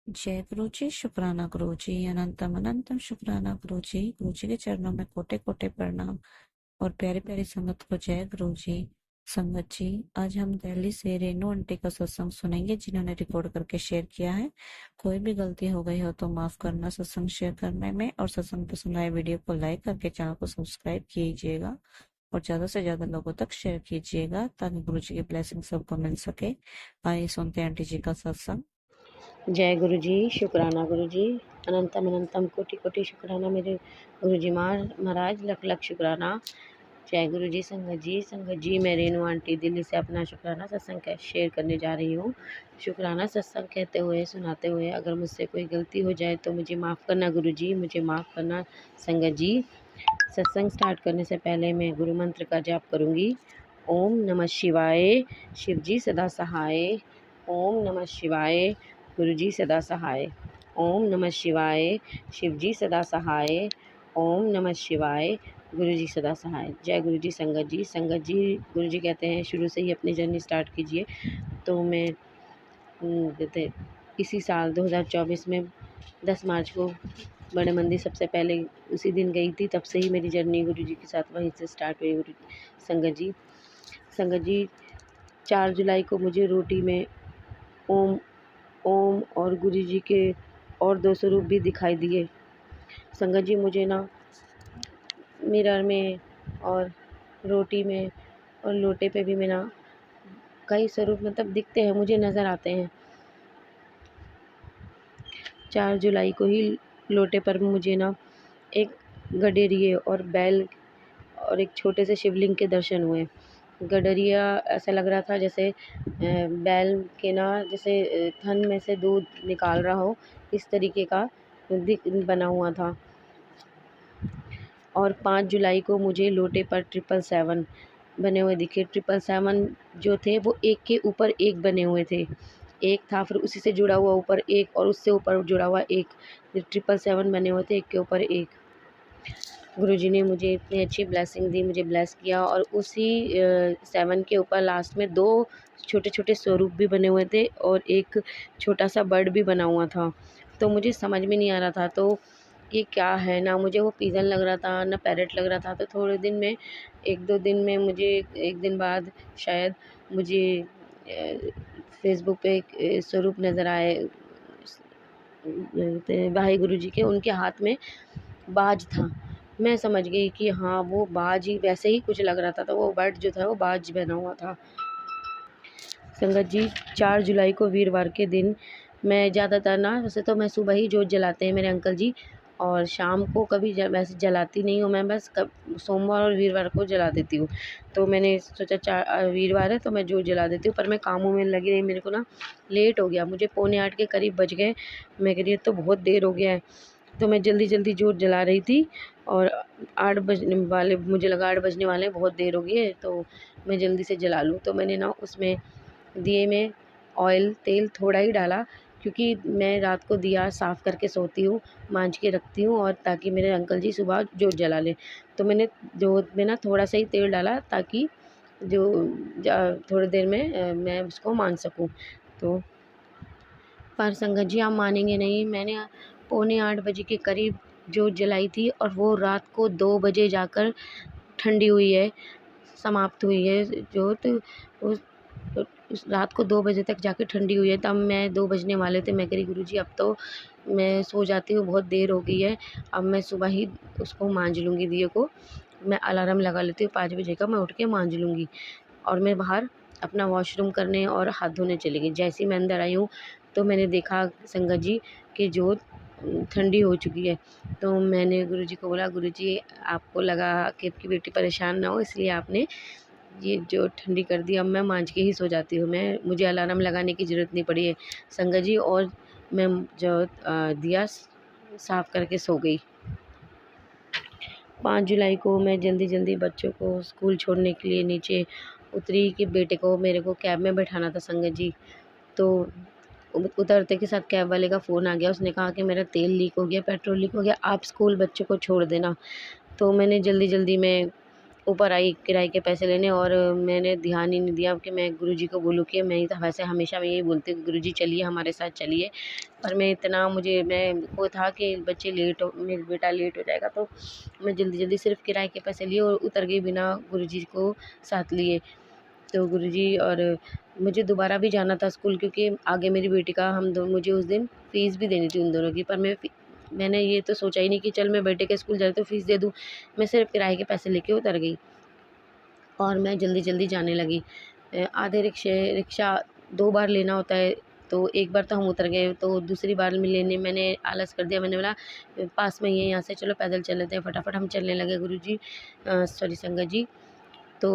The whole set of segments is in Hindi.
जय गुरु जी, शुक्राना गुरु जी, अनंतम अनंतम शुक्राना गुरु जी के चरणों में कोटि कोटि प्रणाम। और प्यारी प्यारी संगत को जय गुरु जी। संगत जी, आज हम दिल्ली से रेनू आंटी का सत्संग सुनेंगे, जिन्होंने रिकॉर्ड करके शेयर किया है। कोई भी गलती हो गई हो तो माफ करना सत्संग शेयर करने में, और सत्संग पसंद आए वीडियो को लाइक करके चैनल को सब्सक्राइब कीजिएगा और ज्यादा से ज्यादा लोगों तक शेयर कीजिएगा, ताकि गुरु जी की ब्लेसिंग सबको मिल सके। आइए सुनते हैं आंटी जी का सत्संग। जय गुरु जी, शुक्राना गुरु जी, अनंतम अनंतम कोटि कोटि शुक्राना मेरे गुरु जी महाराज, लख लख शुक्राना। जय गुरु जी। संगत जी, मैं रेनू आंटी दिल्ली से अपना शुक्राना सत्संग शेयर करने जा रही हूँ। शुक्राना सत्संग कहते हुए सुनाते हुए अगर मुझसे कोई गलती हो जाए तो मुझे माफ़ करना गुरु जी, मुझे माफ़ करना संगत जी। सत्संग स्टार्ट करने से पहले मैं गुरु मंत्र का जाप करूँगी। ओम नमः शिवाय, शिव जी सदा सहाय। ओम नमः शिवाय, गुरु जी सदा सहाय। ओम नमः शिवाय, शिव जी सदा सहाय। ओम नमः शिवाय, गुरु जी सदा सहाय। जय गुरु जी। संगत जी, गुरु जी कहते हैं शुरू से ही अपनी जर्नी स्टार्ट कीजिए। तो मैं कहते इसी साल 2024 में 10 मार्च को बड़े मंदिर सबसे पहले उसी दिन गई थी। तब से ही मेरी जर्नी गुरु जी के साथ वहीं से स्टार्ट हुई। गुरु संगत जी 4 जुलाई को मुझे रोटी में ओम ओम और गुरु जी के और 2 स्वरूप भी दिखाई दिए। संगत जी, मुझे ना मिरर में और रोटी में और लोटे पे भी मैं ना कई स्वरूप मतलब दिखते हैं, मुझे नज़र आते हैं। 4 जुलाई को ही लोटे पर मुझे ना एक गडेरिए और बैल और एक छोटे से शिवलिंग के दर्शन हुए। गडरिया ऐसा लग रहा था जैसे बैल के ना जैसे थन में से दूध निकाल रहा हो, इस तरीके का दिख बना हुआ था। और 5 जुलाई को मुझे लोटे पर 777 बने हुए दिखे। 777 जो थे वो एक के ऊपर एक बने हुए थे। एक था, फिर उसी से जुड़ा हुआ ऊपर एक, और उससे ऊपर जुड़ा हुआ एक। 777 बने हुए थे, एक के ऊपर एक। गुरुजी ने मुझे इतनी अच्छी ब्लेसिंग दी, मुझे ब्लेस किया। और उसी 7 के ऊपर लास्ट में 2 छोटे छोटे स्वरूप भी बने हुए थे और एक छोटा सा बर्ड भी बना हुआ था। तो मुझे समझ में नहीं आ रहा था तो ये क्या है, ना मुझे वो पिजन लग रहा था ना पैरेट लग रहा था। तो थोड़े दिन में 1-2 दिन में मुझे 1 दिन बाद शायद मुझे फेसबुक पे एक स्वरूप नज़र आए भाई गुरु जी के। उनके हाथ में बाज था। मैं समझ गई कि हाँ वो बाज ही, वैसे ही कुछ लग रहा था। तो वो बर्ड जो था वो बाज बना हुआ था। संगत जी 4 जुलाई को वीरवार के दिन मैं ज़्यादातर ना, वैसे तो मैं सुबह ही जोत जलाते हैं मेरे अंकल जी, और शाम को कभी वैसे जलाती नहीं हूँ मैं, बस सोमवार और वीरवार को जला देती हूँ। तो मैंने सोचा वीरवार है तो मैं जोत जला देती हूँ, पर मैं कामों में लगी रही। मेरे को ना लेट हो गया, मुझे 7:45 के करीब बज गए। मैं कह रही तो बहुत देर हो गया है। तो मैं जल्दी जल्दी जोत जला रही थी और 8 बजने वाले, मुझे लगा 8 बजने वाले, बहुत देर हो गई है तो मैं जल्दी से जला लूँ। तो मैंने ना उसमें दिए में ऑयल तेल थोड़ा ही डाला, क्योंकि मैं रात को दिया साफ़ करके सोती हूँ, मांज के रखती हूँ, और ताकि मेरे अंकल जी सुबह जोत जला लें। तो मैंने जोत में ना थोड़ा सा ही तेल डाला, ताकि जो थोड़ी देर में मैं उसको मांज सकूँ। तो पर संगत जी आप मानेंगे नहीं, मैंने 7:45 बजे के करीब जोत जलाई थी और वो रात को 2 बजे जाकर ठंडी हुई है, समाप्त हुई है जोत। उस रात को 2 बजे तक जाके ठंडी हुई है। तब मैं 2 बजने वाले थे, मैं कह रही गुरुजी अब तो मैं सो जाती हूँ, बहुत देर हो गई है, अब मैं सुबह ही उसको मांज लूँगी दिए को। मैं अलार्म लगा लेती हूँ 5 बजे का, मैं उठ के मांज लूँगी। और मैं बाहर अपना वॉशरूम करने और हाथ धोने चली गई। जैसे ही मैं अंदर आई हूँ तो मैंने देखा संगत जी कि जोत ठंडी हो चुकी है। तो मैंने गुरुजी को बोला, गुरुजी आपको लगा कि आपकी बेटी परेशान ना हो, इसलिए आपने ये जो ठंडी कर दी, अब मैं मांझ के ही सो जाती हूँ। मुझे अलार्म लगाने की ज़रूरत नहीं पड़ी है संगत जी। और मैं जो दिया साफ़ करके सो गई। 5 जुलाई को मैं जल्दी जल्दी बच्चों को स्कूल छोड़ने के लिए नीचे उतरी कि बेटे को मेरे को कैब में बैठाना था संगत जी। तो उतरते के साथ कैब वाले का फ़ोन आ गया। उसने कहा कि मेरा तेल लीक हो गया, पेट्रोल लीक हो गया, आप स्कूल बच्चों को छोड़ देना। तो मैंने जल्दी जल्दी में ऊपर आई किराए के पैसे लेने, और मैंने ध्यान ही नहीं दिया कि मैं गुरुजी को बोलूँ कि मैं तो वैसे हमेशा मैं यही बोलती हूँ गुरुजी चलिए हमारे साथ चलिए, पर मैं को था कि मेरा बेटा लेट हो जाएगा, तो मैं जल्दी जल्दी सिर्फ किराए के पैसे लिए और उतर गई बिना गुरुजी को साथ लिए। तो गुरुजी और मुझे दोबारा भी जाना था स्कूल, क्योंकि आगे मेरी बेटी का मुझे उस दिन फ़ीस भी देनी थी उन दोनों की, पर मैंने ये तो सोचा ही नहीं कि चल मैं बेटे के स्कूल जा रही तो फ़ीस दे दूँ। मैं सिर्फ किराए के पैसे लेके उतर गई और मैं जल्दी जल्दी जाने लगी। आधे रिक्शा 2 बार लेना होता है, तो एक बार तो हम उतर गए, तो दूसरी बार में लेने मैंने आलस कर दिया। मैंने बोला पास में ही है यहाँ से, चलो पैदल चल लेते हैं। फटाफट हम चलने लगे गुरुजी सॉरी संगत जी। तो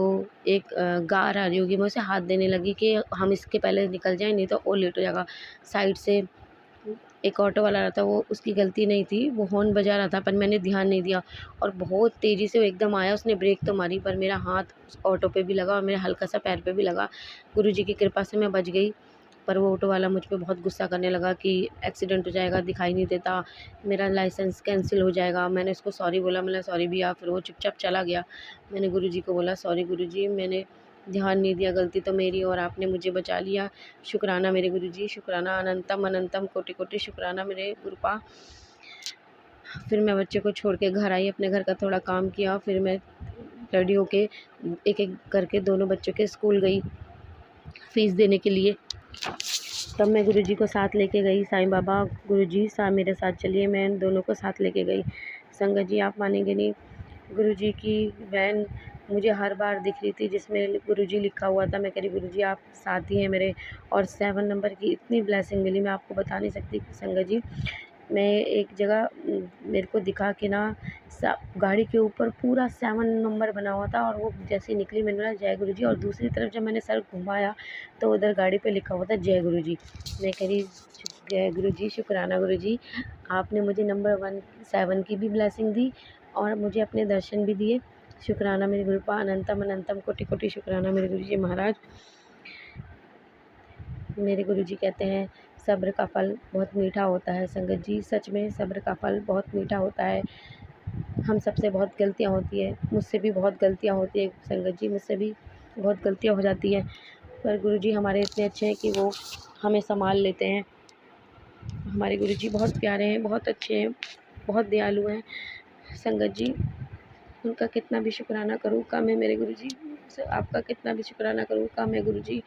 एक कार आ रही होगी, मैं उसे हाथ देने लगी कि हम इसके पहले निकल जाएँ, नहीं तो और लेट हो जाएगा। साइड से एक ऑटो वाला रहा था, वो उसकी गलती नहीं थी, वो हॉर्न बजा रहा था, पर मैंने ध्यान नहीं दिया और बहुत तेज़ी से वो एकदम आया। उसने ब्रेक तो मारी, पर मेरा हाथ उस ऑटो पे भी लगा और मेरा हल्का सा पैर पे भी लगा। गुरुजी की कृपा से मैं बच गई, पर वो ऑटो वाला मुझ पे बहुत गुस्सा करने लगा कि एक्सीडेंट हो जाएगा, दिखाई नहीं देता, मेरा लाइसेंस कैंसिल हो जाएगा। मैंने उसको सॉरी बोला, मैंने सॉरी भैया, फिर वो चुपचाप चला गया। मैंने गुरुजी को बोला सॉरी गुरुजी, मैंने ध्यान नहीं दिया, गलती तो मेरी और आपने मुझे बचा लिया। शुक्राना मेरे गुरुजी, शुक्राना, अनंतम अनंतम कोटि कोटि शुक्राना मेरे गुरुपा। फिर मैं बच्चे को छोड़ के घर आई, अपने घर का थोड़ा काम किया, फिर मैं रेडी होके एक एक करके दोनों बच्चों के स्कूल गई फ़ीस देने के लिए। तब मैं गुरुजी को साथ लेके गई। साईं बाबा गुरुजी मेरे साथ चलिए, मैं दोनों को साथ लेके गई। संगत जी आप मानेंगे नहीं, गुरुजी की वैन मुझे हर बार दिख रही थी जिसमें गुरुजी लिखा हुआ था। मैं कह रही गुरुजी आप साथ ही हैं मेरे, और 7 नंबर की इतनी ब्लेसिंग मिली, मैं आपको बता नहीं सकती संगत जी। मैं एक जगह मेरे को दिखा कि ना गाड़ी के ऊपर पूरा 7 नंबर बना हुआ था, और वो जैसे ही निकली मैंने बोला जय गुरुजी, और दूसरी तरफ जब मैंने सर घुमाया तो उधर गाड़ी पे लिखा हुआ था जय गुरुजी। मैं कह रही जय गुरुजी, शुक्राना गुरुजी, आपने मुझे नंबर 7 की भी ब्लेसिंग दी और मुझे अपने दर्शन भी दिए। शुक्राना मेरे गुरुपा, अनंतम अनंतम कोटि कोटि शुक्राना मेरे गुरुजी महाराज। मेरे गुरुजी कहते हैं सब्र का फल बहुत मीठा होता है। संगत जी सच में सब्र का फल बहुत मीठा होता है। हम सबसे बहुत गलतियाँ होती है, मुझसे भी बहुत गलतियाँ होती है संगत जी, मुझसे भी बहुत गलतियाँ हो जाती हैं, पर गुरुजी हमारे इतने अच्छे हैं कि वो हमें संभाल लेते हैं। हमारे गुरुजी बहुत प्यारे हैं, बहुत अच्छे हैं, बहुत दयालु हैं संगत जी। उनका कितना भी शुक्राना करूँ कम है मेरे गुरुजी, आपका कितना भी शुक्राना करूँ कम है गुरुजी।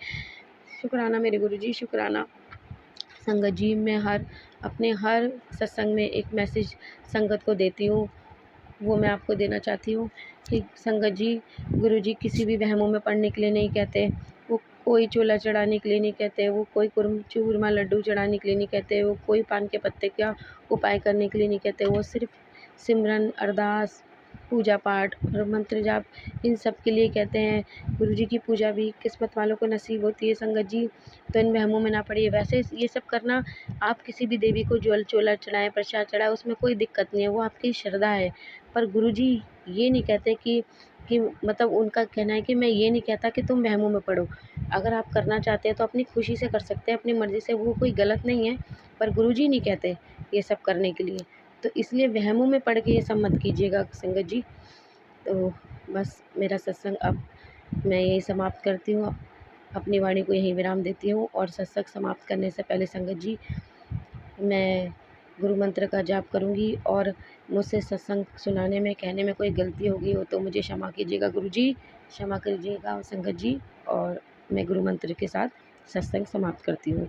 शुक्राना मेरे गुरुजी, शुक्राना। संगत जी मैं अपने हर सत्संग में एक मैसेज संगत को देती हूँ, वो मैं आपको देना चाहती हूँ कि संगत जी गुरुजी किसी भी वहमों में पड़ने के लिए नहीं कहते, वो कोई चोला चढ़ाने के लिए नहीं कहते, वो कोई चूरमा लड्डू चढ़ाने के लिए नहीं कहते, वो कोई पान के पत्ते का उपाय करने के लिए नहीं कहते। वो सिर्फ सिमरन, अरदास, पूजा पाठ और मंत्र जाप इन सब के लिए कहते हैं। गुरुजी की पूजा भी किस्मत वालों को नसीब होती है संगत जी, तो इन वहमों में ना पड़िए। वैसे ये सब करना, आप किसी भी देवी को चोला चढ़ाएं, प्रसाद चढ़ाएं, उसमें कोई दिक्कत नहीं है, वो आपकी श्रद्धा है। पर गुरुजी ये नहीं कहते कि मतलब उनका कहना है कि मैं ये नहीं कहता कि तुम वहमों में पड़ो। अगर आप करना चाहते हैं तो अपनी खुशी से कर सकते हैं, अपनी मर्ज़ी से, वो कोई गलत नहीं है, पर गुरुजी नहीं कहते ये सब करने के लिए। तो इसलिए वहमों में पड़ के ये सब मत कीजिएगा संगत जी। तो बस मेरा सत्संग अब मैं यही समाप्त करती हूँ, अपनी वाणी को यहीं विराम देती हूँ। और सत्संग समाप्त करने से पहले संगत जी मैं गुरु मंत्र का जाप करूँगी, और मुझसे सत्संग सुनाने में कहने में कोई गलती हो गई हो तो मुझे क्षमा कीजिएगा गुरुजी, क्षमा कीजिएगा संगत जी। और मैं गुरु मंत्र के साथ सत्संग समाप्त करती हूँ।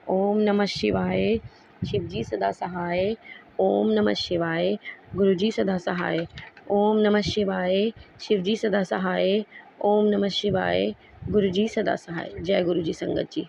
ओम नमः शिवाय, शिव जी सदा सहाय। ओम नमः शिवाय, गुरु जी सदा सहाय। ओम नमः शिवाय, शिव जी सदा सहाय। ओम नमः शिवाय, गुरु जी सदा सहाय। जय गुरु जी संगत जी।